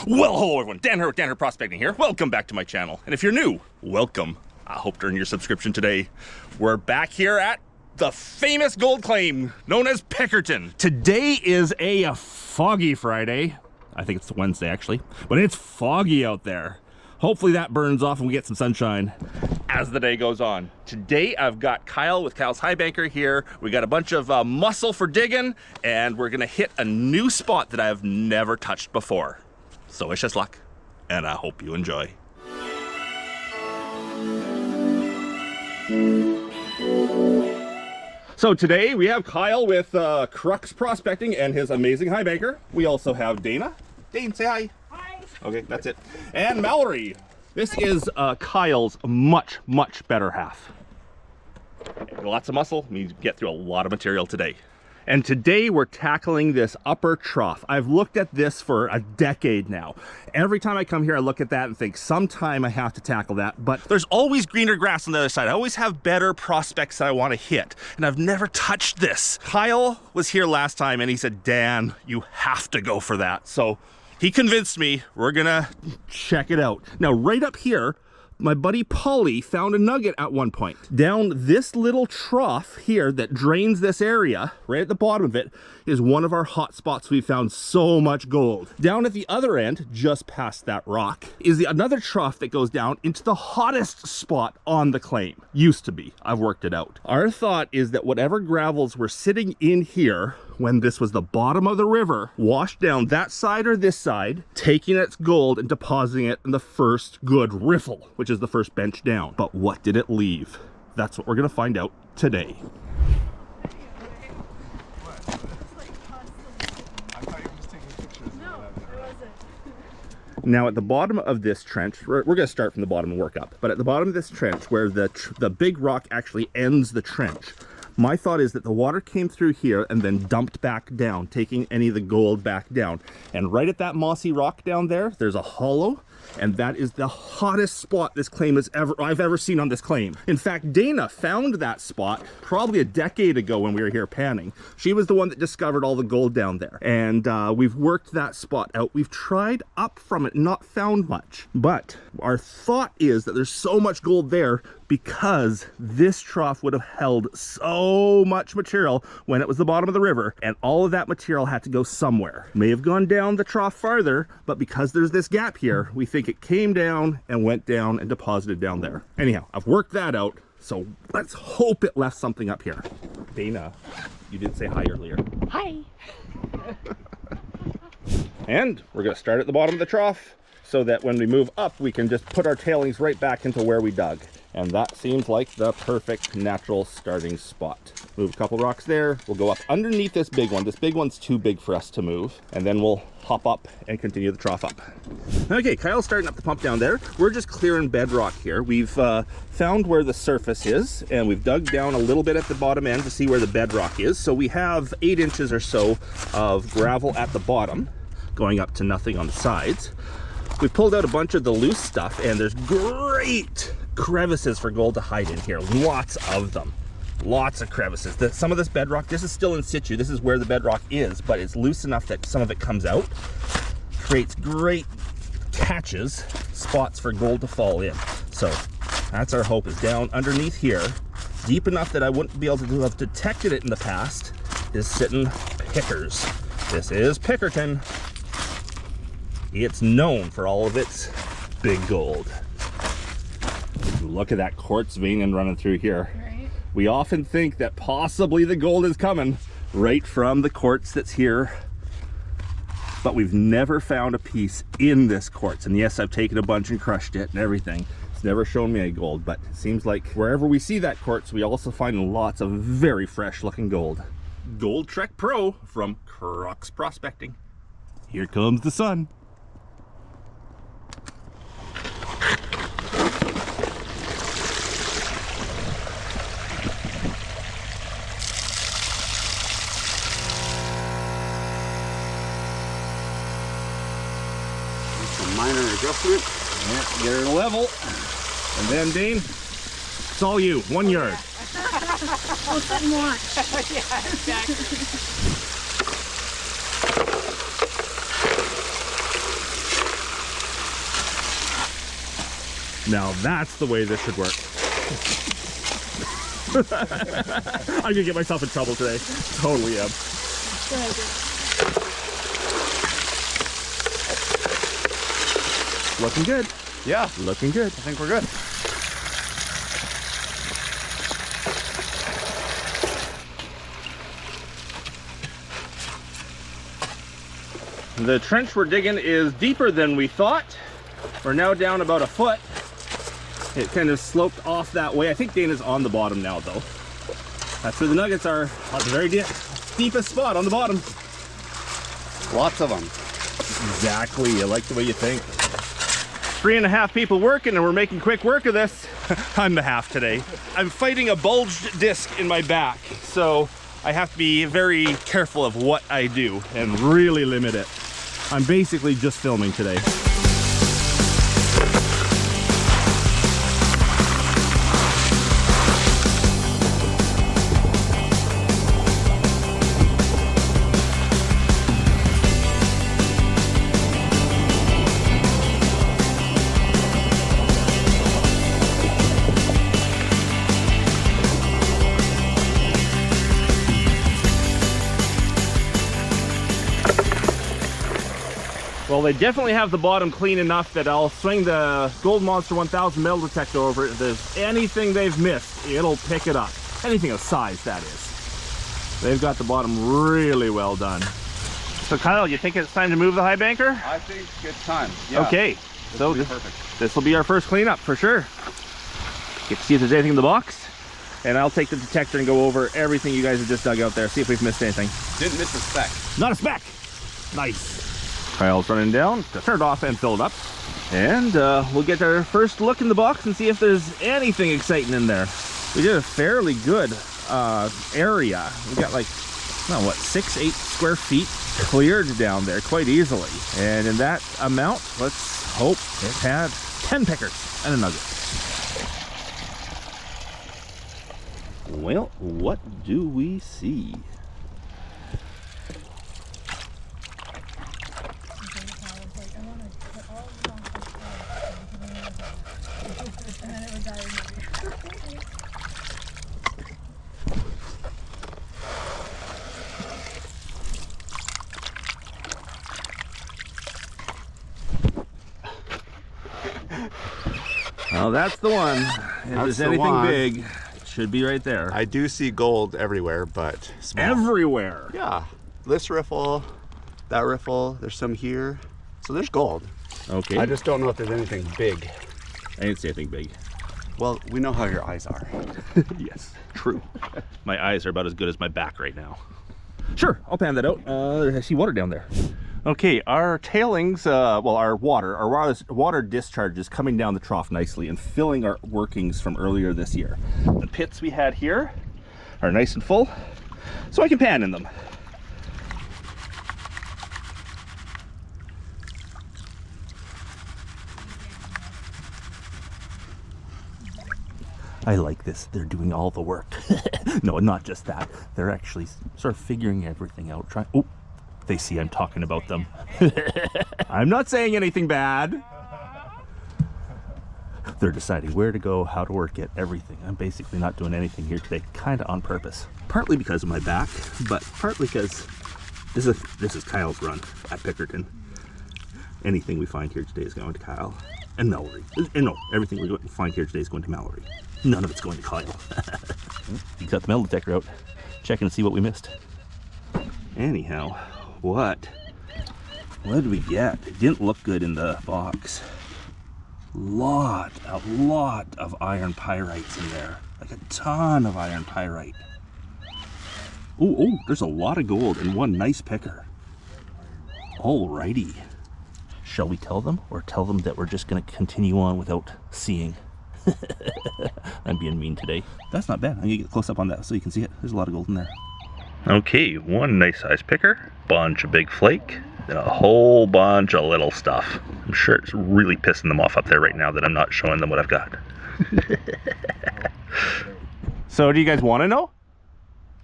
Well, hello everyone, Dan Hurd, Dan Hurd Prospecting here. Welcome back to my channel. And if you're new, welcome. I hope to earn your subscription today. We're back here at the famous gold claim known as Pickerton. Today is a foggy Friday. I think it's Wednesday actually, but it's foggy out there. Hopefully that burns off and we get some sunshine as the day goes on. Today I've got Kyle with Kyle's Highbanker here. We got a bunch of muscle for digging, and we're gonna hit a new spot that I've never touched before. So wish us luck, and I hope you enjoy. So today we have Kyle with Crux Prospecting and his amazing Highbanker. We also have Dana. Dane, say hi. Hi. Okay, that's it. And Mallory. This is Kyle's much better half. Lots of muscle means you get through a lot of material today. And today we're tackling this upper trough. I've looked at this for a decade now. Every time I come here, I look at that and think sometime I have to tackle that, but there's always greener grass on the other side. I always have better prospects that I want to hit, and I've never touched this. Kyle was here last time and he said, Dan, you have to go for that. So he convinced me. We're gonna check it out. Now, right up here, my buddy Polly found a nugget at one point. Down this little trough here that drains this area, right at the bottom of it, is one of our hot spots. We found so much gold. Down at the other end, just past that rock, is another trough that goes down into the hottest spot on the claim. Used to be. I've worked it out. Our thought is that whatever gravels were sitting in here when this was the bottom of the river, washed down that side or this side, taking its gold and depositing it in the first good riffle, which is the first bench down. But what did it leave? That's what we're gonna find out today. Now at the bottom of this trench, we're going to start from the bottom and work up, but at the bottom of this trench where the big rock actually ends the trench, my thought is that the water came through here and then dumped back down, taking any of the gold back down. And right at that mossy rock down there, there's a hollow, and that is the hottest spot this claim I've ever seen on this claim. In fact, Dana found that spot probably a decade ago when we were here panning. She was the one that discovered all the gold down there. And we've worked that spot out. We've tried up from it, not found much. But our thought is that there's so much gold there because this trough would have held so much material when it was the bottom of the river, and all of that material had to go somewhere. May have gone down the trough farther, but because there's this gap here, we think it came down and went down and deposited down there. Anyhow, I've worked that out, so let's hope it left something up here. Dana, you did say hi earlier. Hi. And we're gonna start at the bottom of the trough so that when we move up, we can just put our tailings right back into where we dug. And that seems like the perfect natural starting spot. Move a couple rocks there. We'll go up underneath this big one. This big one's too big for us to move. And then we'll hop up and continue the trough up. Okay, Kyle's starting up the pump down there. We're just clearing bedrock here. We've found where the surface is, and we've dug down a little bit at the bottom end to see where the bedrock is. So we have 8 inches or so of gravel at the bottom, going up to nothing on the sides. We pulled out a bunch of the loose stuff, and there's great crevices for gold to hide in here. Lots of them. Lots of crevices. Some of this bedrock, this is still in situ. This is where the bedrock is, but it's loose enough that some of it comes out. Creates great catches, spots for gold to fall in. So that's our hope, is down underneath here, deep enough that I wouldn't be able to have detected it in the past, is sitting pickers. This is Pickerton. It's known for all of its big gold. Look at that quartz vein running through here. Right. We often think that possibly the gold is coming right from the quartz that's here, but we've never found a piece in this quartz. And yes, I've taken a bunch and crushed it and everything. It's never shown me any gold, but it seems like wherever we see that quartz, we also find lots of very fresh looking gold. Gold Trek Pro from Crux Prospecting. Here comes the sun. Minor adjustment. Yeah, get her level. And then, Dane, it's all you. 1 yard. Oh, something more. Yeah, exactly. Now that's the way this should work. I'm gonna get myself in trouble today. Totally am. Looking good. Yeah, Looking good. I think we're good. The trench we're digging is deeper than we thought. We're now down about a foot. It kind of sloped off that way. I think Dana's on the bottom now though. That's where the nuggets are, at the very deepest spot on the bottom. Lots of them. Exactly, I like the way you think. 3.5 people working and we're making quick work of this. I'm the half today. I'm fighting a bulged disc in my back, so I have to be very careful of what I do and really limit it. I'm basically just filming today. Well, they definitely have the bottom clean enough that I'll swing the Gold Monster 1000 metal detector over it. If there's anything they've missed, it'll pick it up. Anything of size, that is. They've got the bottom really well done. So Kyle, you think it's time to move the high banker? I think it's time. Yeah. Okay, so perfect. this will be our first cleanup for sure. Get to see if there's anything in the box, and I'll take the detector and go over everything you guys have just dug out there, see if we've missed anything. Didn't miss a speck. Not a speck. Nice. Kyle's running down to turn it off and fill it up. And we'll get our first look in the box and see if there's anything exciting in there. We did a fairly good area. We got like, no, what, 6-8 square feet cleared down there quite easily. And in that amount, let's hope it had 10 pickers and a nugget. Well, what do we see? Well, that's the one. If there's anything big, it should be right there. I do see gold everywhere, but small. Everywhere. Yeah. This riffle, that riffle, there's some here. So there's gold. Okay. I just don't know if there's anything big. I didn't see anything big. Well, we know how your eyes are. Yes, true. My eyes are about as good as my back right now. Sure, I'll pan that out. I see water down there. Okay, our tailings, well, our water discharge is coming down the trough nicely and filling our workings from earlier this year. The pits we had here are nice and full, so I can pan in them. I like this. They're doing all the work. No, not just that. They're actually sort of figuring everything out. Oh, they see I'm talking about them. I'm not saying anything bad. They're deciding where to go, how to work it, everything. I'm basically not doing anything here today, kind of on purpose. Partly because of my back, but partly because this is Kyle's run at Pickerton. Anything we find here today is going to Kyle and Mallory. And no, everything we find here today is going to Mallory. None of it's going to Kyle. He got the metal detector out, checking to see what we missed. Anyhow, what did we get? It didn't look good in the box. A lot of iron pyrites in there. Like a ton of iron pyrite. Oh, there's a lot of gold and one nice picker. Alrighty. Shall we tell them, or tell them that we're just going to continue on without seeing? I'm being mean today. That's not bad. I'm going to get close up on that so you can see it. There's a lot of gold in there. Okay, one nice size picker, bunch of big flake, and a whole bunch of little stuff. I'm sure it's really pissing them off up there right now that I'm not showing them what I've got. So do you guys want to know?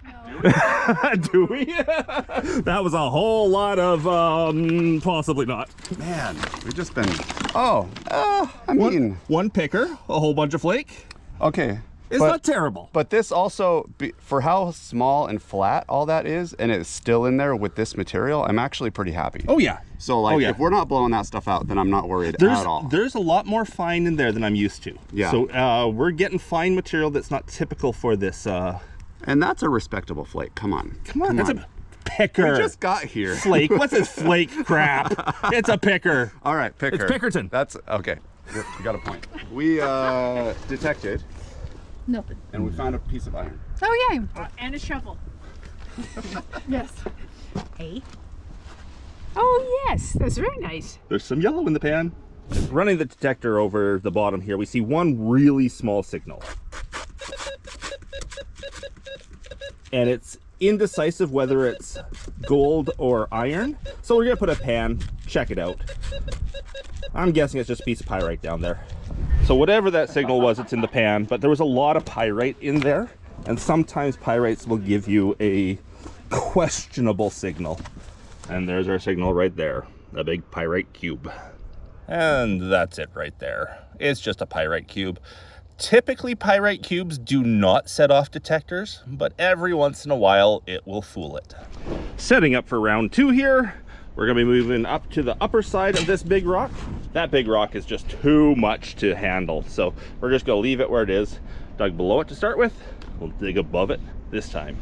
No. Do we? That was a whole lot of possibly not. Man, we've just been. Oh, I mean, one picker, a whole bunch of flake. okay. It's not terrible. But this also, for how small and flat all that is, and it's still in there with this material, I'm actually pretty happy. Oh yeah. So like, if we're not blowing that stuff out, then I'm not worried at all. There's a lot more fine in there than I'm used to. Yeah. So we're getting fine material that's not typical for this. And that's a respectable flake. Come on. Come on. That's a picker. We just got here. Flake. What's this flake crap? It's a picker. All right, picker. It's Pickerton. That's okay. You got a point. We detected. Nothing. And we found a piece of iron. Oh yeah. And a shovel. Yes. Hey. Oh yes, that's very nice. There's some yellow in the pan. Running the detector over the bottom here, we see one really small signal. And it's indecisive whether it's gold or iron. So we're gonna put a pan, check it out. I'm guessing it's just a piece of pyrite down there. So whatever that signal was, it's in the pan, but there was a lot of pyrite in there. And sometimes pyrites will give you a questionable signal. And there's our signal right there, a big pyrite cube. And that's it right there. It's just a pyrite cube. Typically, pyrite cubes do not set off detectors, but every once in a while, it will fool it. Setting up for round 2 here, we're gonna be moving up to the upper side of this big rock. That big rock is just too much to handle, so we're just gonna leave it where it is. Dug below it to start with, we'll dig above it this time.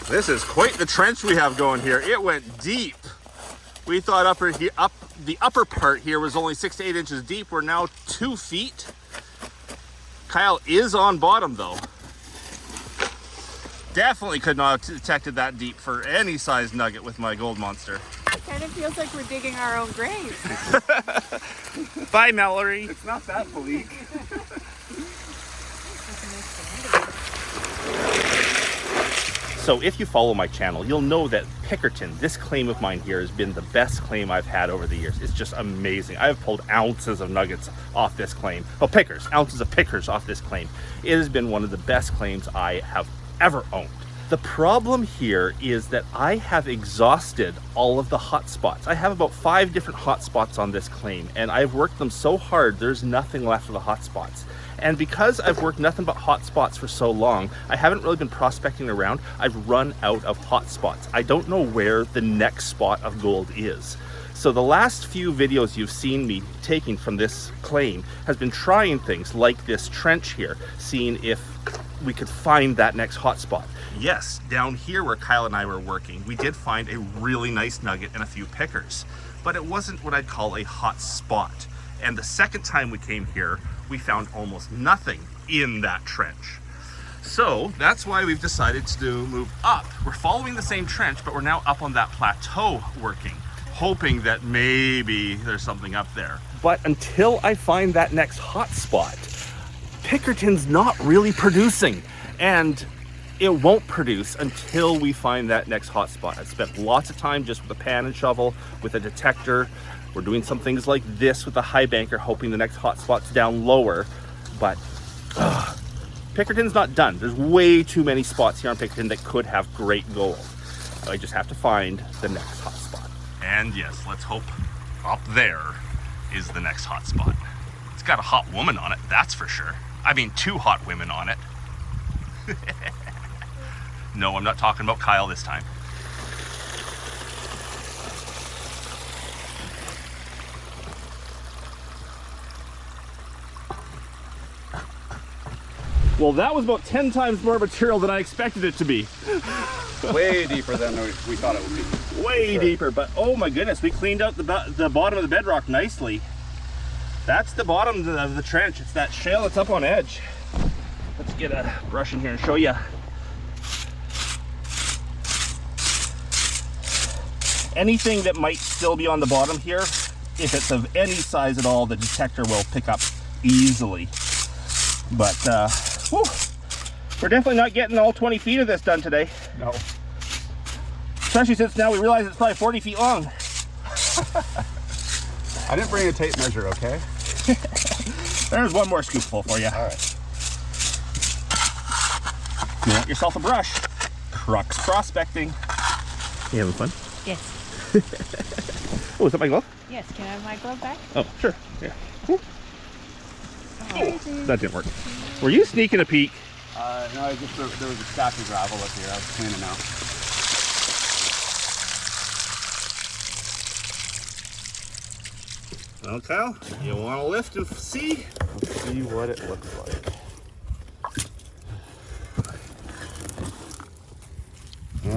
This is quite the trench we have going here. It went deep. We thought the upper part here was only 6 to 8 inches deep. We're now 2 feet. Kyle is on bottom though. Definitely could not have detected that deep for any size nugget with my gold monster. It kind of feels like we're digging our own grave. Bye, Mallory. It's not that bleak. So if you follow my channel, you'll know that Pickerton, this claim of mine here, has been the best claim I've had over the years. It's just amazing. I've pulled ounces of nuggets off this claim. Oh, ounces of pickers off this claim. It has been one of the best claims I have ever owned. The problem here is that I have exhausted all of the hot spots. I have about 5 different hot spots on this claim, and I've worked them so hard, there's nothing left of the hot spots. And because I've worked nothing but hot spots for so long, I haven't really been prospecting around. I've run out of hot spots. I don't know where the next spot of gold is. So the last few videos you've seen me taking from this claim has been trying things like this trench here, seeing if we could find that next hot spot. Yes, down here where Kyle and I were working, we did find a really nice nugget and a few pickers, but it wasn't what I'd call a hot spot. And the second time we came here, we found almost nothing in that trench. So that's why we've decided to move up. We're following the same trench, but we're now up on that plateau working, hoping that maybe there's something up there. But until I find that next hot spot, Pickerton's not really producing, and it won't produce until we find that next hot spot. I've spent lots of time just with a pan and shovel, with a detector. We're doing some things like this with a highbanker, hoping the next hot spot's down lower, but Pickerton's not done. There's way too many spots here on Pickerton that could have great gold. I just have to find the next hot spot. And yes, let's hope up there is the next hot spot. It's got a hot woman on it, that's for sure. I mean, 2 hot women on it. No, I'm not talking about Kyle this time. Well, that was about 10 times more material than I expected it to be. Way deeper than we thought it would be. Way deeper, but oh my goodness, we cleaned out the bottom of the bedrock nicely. That's the bottom of the trench. It's that shale that's up on edge. Let's get a brush in here and show you. Anything that might still be on the bottom here, if it's of any size at all, the detector will pick up easily. But whew, we're definitely not getting all 20 feet of this done today. No. Especially since now we realize it's probably 40 feet long. I didn't bring a tape measure, okay? There's one more scoopful for you. All right. You want yourself a brush. Crux Prospecting. You having fun? Yes. Oh, is that my glove? Yes. Can I have my glove back? Oh, sure. Yeah. Oh. That didn't work. Were you sneaking a peek? No, there was a stack of gravel up here. I was cleaning out. Well, Kyle, you want to lift and see? Let's see what it looks like.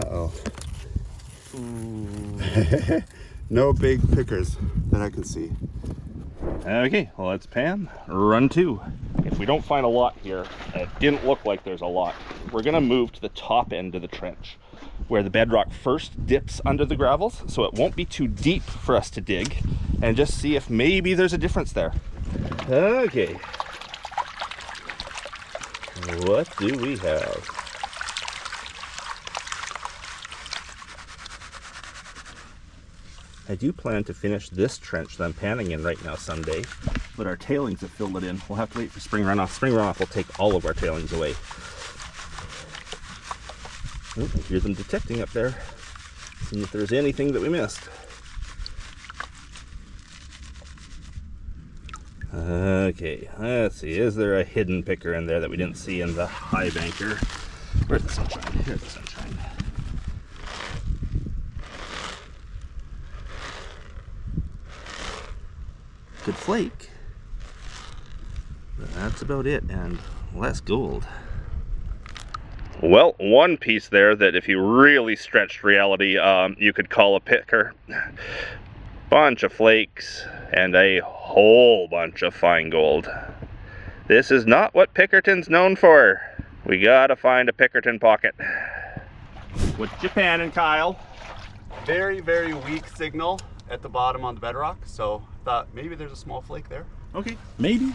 Uh-oh. No big pickers that I can see. Okay, well, let's pan. Run 2. If we don't find a lot here, it didn't look like there's a lot, we're going to move to the top end of the trench where the bedrock first dips under the gravels, so it won't be too deep for us to dig, and just see if maybe there's a difference there. Okay. What do we have? I do plan to finish this trench that I'm panning in right now someday, but our tailings have filled it in. We'll have to wait for spring runoff. Spring runoff will take all of our tailings away. Oh, I hear them detecting up there. See if there's anything that we missed. Okay, let's see. Is there a hidden picker in there that we didn't see in the highbanker? Where's the sunshine? Here's the sunshine. Good flake. But that's about it, and less gold. Well, one piece there that if you really stretched reality, you could call a picker. Bunch of flakes and a whole bunch of fine gold. This is not what Pickerton's known for. We gotta find a Pickerton pocket. What you panning, Kyle? Very, very weak signal at the bottom on the bedrock, so thought maybe there's a small flake there. Okay, maybe.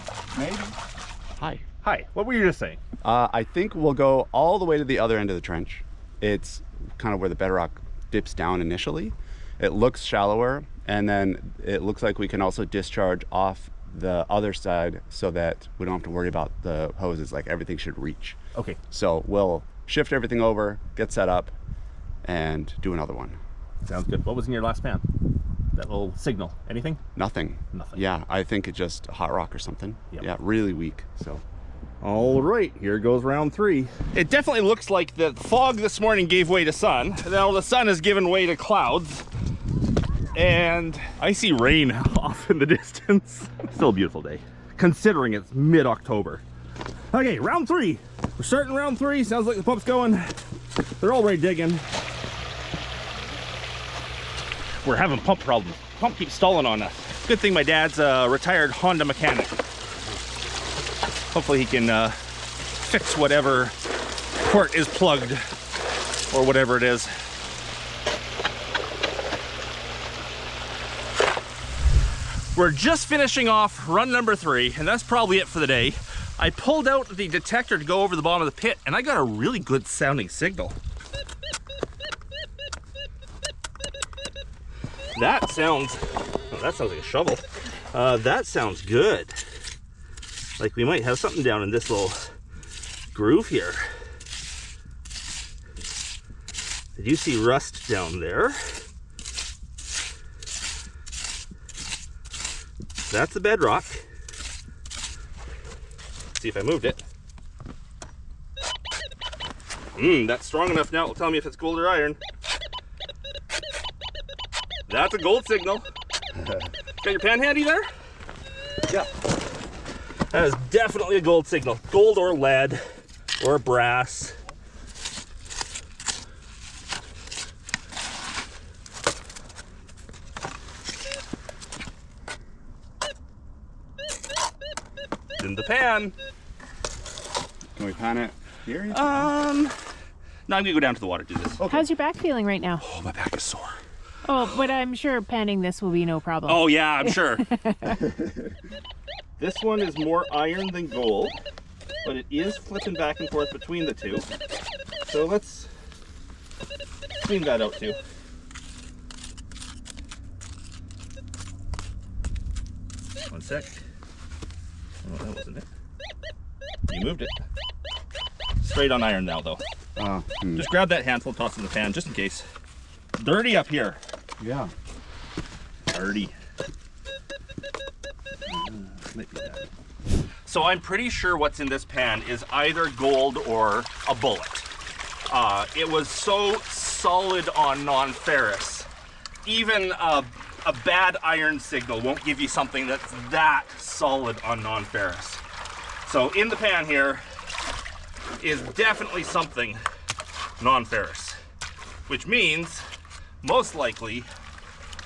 Hi. Hi, what were you just saying? I think we'll go all the way to the other end of the trench. It's kind of where the bedrock dips down initially. It looks shallower, and then it looks like we can also discharge off the other side so that we don't have to worry about the hoses, like everything should reach. Okay. So we'll shift everything over, get set up, and do another one. Sounds good. What was in your last pan? That little signal. Anything? Nothing. Nothing. Yeah, I think it's just a hot rock or something. Yep. Yeah, really weak, so. All right, here goes round 3. It definitely looks like the fog this morning gave way to sun. Now the sun has given way to clouds. And I see rain off in the distance. Still a beautiful day, considering it's mid-October. Okay, round 3. We're starting round 3. Sounds like the pump's going. They're already digging. We're having pump problems. Pump keeps stalling on us. Good thing my dad's a retired Honda mechanic. Hopefully he can fix whatever port is plugged or whatever it is. We're just finishing off run number 3, and that's probably it for the day. I pulled out the detector to go over the bottom of the pit, and I got a really good sounding signal. That sounds, oh, that sounds like a shovel. That sounds good. Like we might have something down in this little groove here. Did you see rust down there? That's the bedrock. Let's see if I moved it. That's strong enough now. It'll tell me if it's gold or iron. That's a gold signal. Got your pan handy there? Yeah. That is definitely a gold signal. Gold or lead or brass. In the pan. Can we pan it here? No, I'm gonna go down to the water to do this. How's your back feeling right now? Oh, my back is sore. Oh, but I'm sure panning this will be no problem. Oh yeah, I'm sure. This one is more iron than gold, but it is flipping back and forth between the two. So let's clean that out too. One sec. Oh, that wasn't it. You moved it. Straight on iron now though. Just grab that handful, toss it in the pan just in case. Dirty up here. Yeah. Dirty. Might be that. So I'm pretty sure what's in this pan is either gold or a bullet. It was so solid on non-ferrous. Even a bad iron signal won't give you something that's that solid on non-ferrous. So in the pan here is definitely something non-ferrous, which means most likely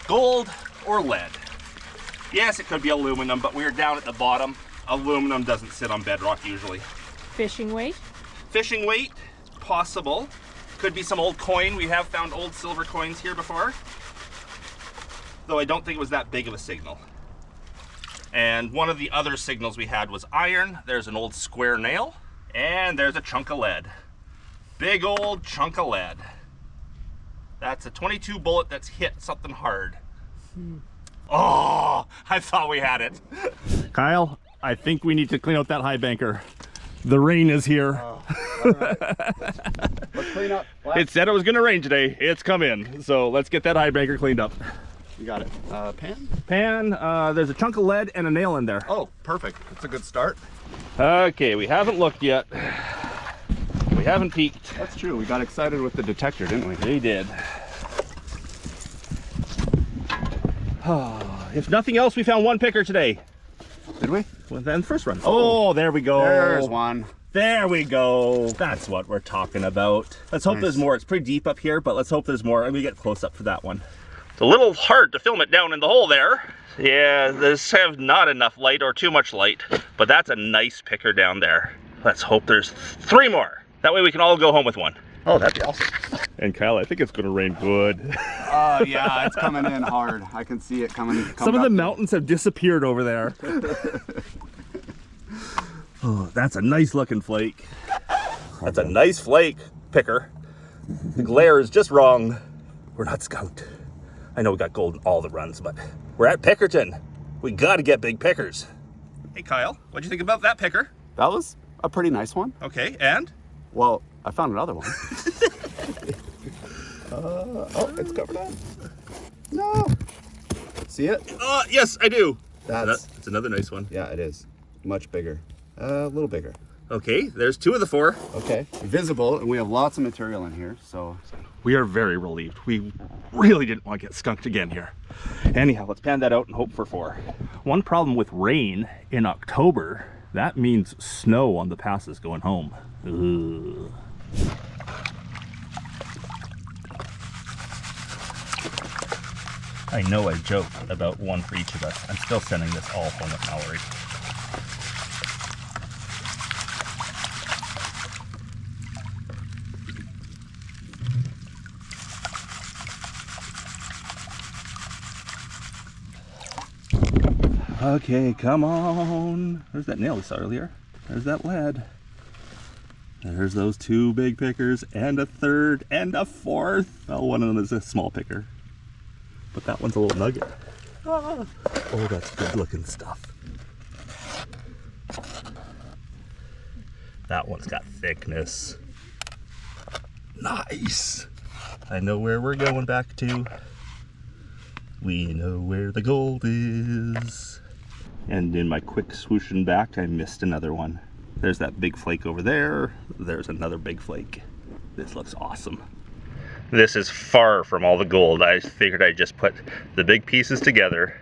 gold or lead. Yes, it could be aluminum, but we're down at the bottom. Aluminum doesn't sit on bedrock usually. Fishing weight? Fishing weight, possible. Could be some old coin. We have found old silver coins here before, though I don't think it was that big of a signal. And one of the other signals we had was iron. There's an old square nail, and there's a chunk of lead. Big old chunk of lead. That's a 22 bullet that's hit something hard. Oh, I thought we had it. Kyle, I think we need to clean out that highbanker. The rain is here. All right. Let's clean up. It said it was gonna rain today. It's come in. So let's get that highbanker cleaned up. You got it. Pan? Pan, there's a chunk of lead and a nail in there. Oh, perfect. That's a good start. Okay, we haven't looked yet. We haven't peeked. That's true. We got excited with the detector, didn't we? We did. If nothing else, we found one picker today. Did we? Well, then the first run. Oh, there we go. There's one. There we go. That's what we're talking about. Let's hope there's more. It's pretty deep up here, but let's hope there's more. And we get close up for that one. It's a little hard to film it down in the hole there. Yeah, this have not enough light or too much light, but that's a nice picker down there. Let's hope there's 3 more. That way we can all go home with one. Oh, that'd be awesome. And Kyle, I think it's gonna rain good. Oh, yeah, it's coming in hard. I can see it coming. Some of the mountains have disappeared over there. Oh, that's a nice looking flake. That's a nice flake, picker. The glare is just wrong. We're not skunked. I know we got gold in all the runs, but we're at Pickerton. We gotta get big pickers. Hey Kyle, what'd you think about that picker? That was a pretty nice one. Okay, and? Well, I found another one. Oh, it's covered up. No. See it? Yes, I do. That's another nice one. yeah, it is. Much bigger. A little bigger. Okay, there's 2 of the 4. Okay. Visible, and we have lots of material in here, so. We are very relieved. We really didn't want to get skunked again here. Anyhow, let's pan that out and hope for 4. One problem with rain in October, that means snow on the passes going home. Ugh. I know I joked about 1 for each of us. I'm still sending this all home with Mallory. Okay, come on. There's that nail we saw earlier. There's that lead. There's those 2 big pickers and a 3rd and a 4th. Well, one of them is a small picker, but that one's a little nugget. Oh, that's good looking stuff. That one's got thickness. Nice. I know where we're going back to. We know where the gold is. And in my quick swooshing back, I missed another one. There's that big flake over there. There's another big flake. This looks awesome. This is far from all the gold. I figured I'd just put the big pieces together,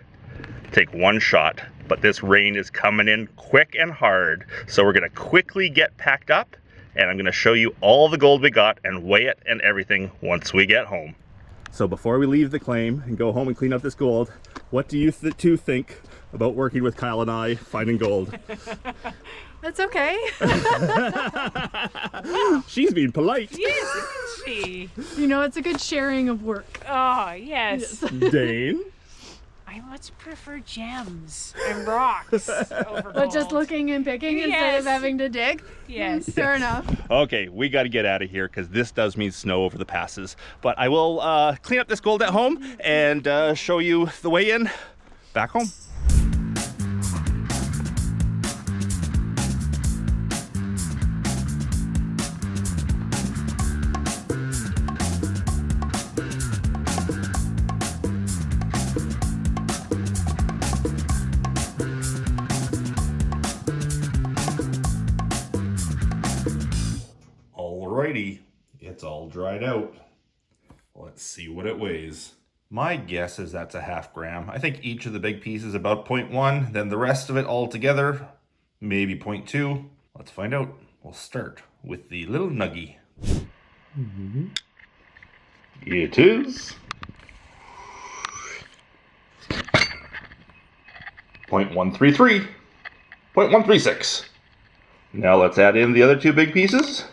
take one shot, but this rain is coming in quick and hard. So we're gonna quickly get packed up, and I'm gonna show you all the gold we got and weigh it and everything once we get home. So before we leave the claim and go home and clean up this gold, what do you two think about working with Kyle and I finding gold? That's okay. She's being polite. Yes, isn't she? You know, it's a good sharing of work. Oh, yes. Dane? I much prefer gems and rocks over But just gold. looking and picking instead of Yes. having to dig? Yes. Fair enough. Okay, we got to get out of here because this does mean snow over the passes. But I will clean up this gold at home and show you the way in back home. Alrighty, it's all dried out. Let's see what it weighs. My guess is that's a half gram. I think each of the big pieces about 0.1, then the rest of it all together, maybe 0.2. Let's find out. We'll start with the little nuggie. It is 0.133, 0.136. Now let's add in the other two big pieces.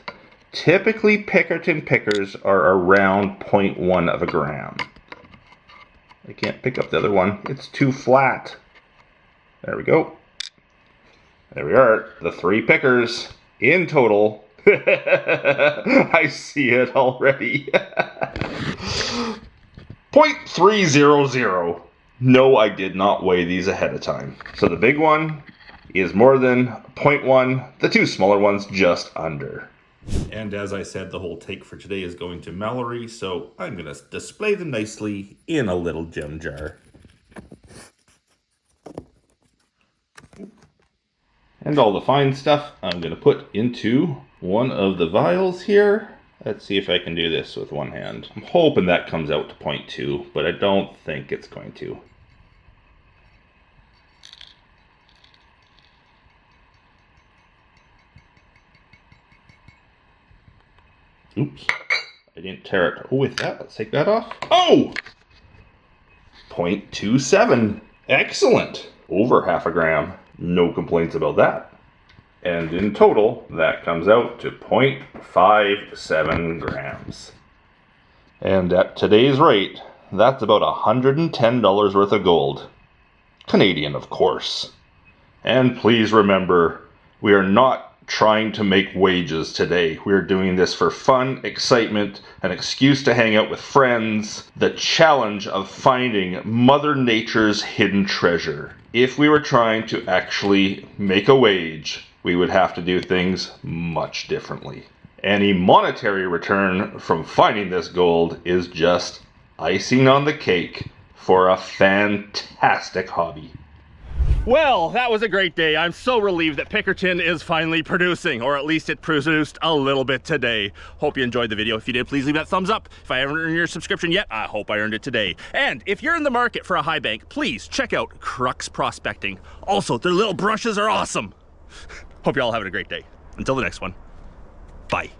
Typically, Pickerton pickers are around 0.1 of a gram. I can't pick up the other one. It's too flat. There we go. There we are. The 3 pickers in total. I see it already. 0.300. No, I did not weigh these ahead of time. So the big one is more than 0.1. The 2 smaller ones just under. And as I said, the whole take for today is going to Mallory, so I'm going to display them nicely in a little gem jar. And all the fine stuff I'm going to put into one of the vials here. Let's see if I can do this with one hand. I'm hoping that comes out to 0.2, but I don't think it's going to. Oops, I didn't tear it with that. Let's take that off. Oh! 0.27. Excellent. Over half a gram. No complaints about that. And in total, that comes out to 0.57 grams. And at today's rate, that's about $110 worth of gold. Canadian, of course. And please remember, we are not trying to make wages today. We're doing this for fun, excitement, an excuse to hang out with friends, the challenge of finding Mother Nature's hidden treasure. If we were trying to actually make a wage, we would have to do things much differently. Any monetary return from finding this gold is just icing on the cake for a fantastic hobby. Well, that was a great day. I'm so relieved that Pickerton is finally producing, or at least it produced a little bit today. Hope you enjoyed the video. If you did, please leave that thumbs up. If I haven't earned your subscription yet, I hope I earned it today. And if you're in the market for a high bank, please check out Crux Prospecting. Also, their little brushes are awesome. Hope you're all having a great day. Until the next one, bye.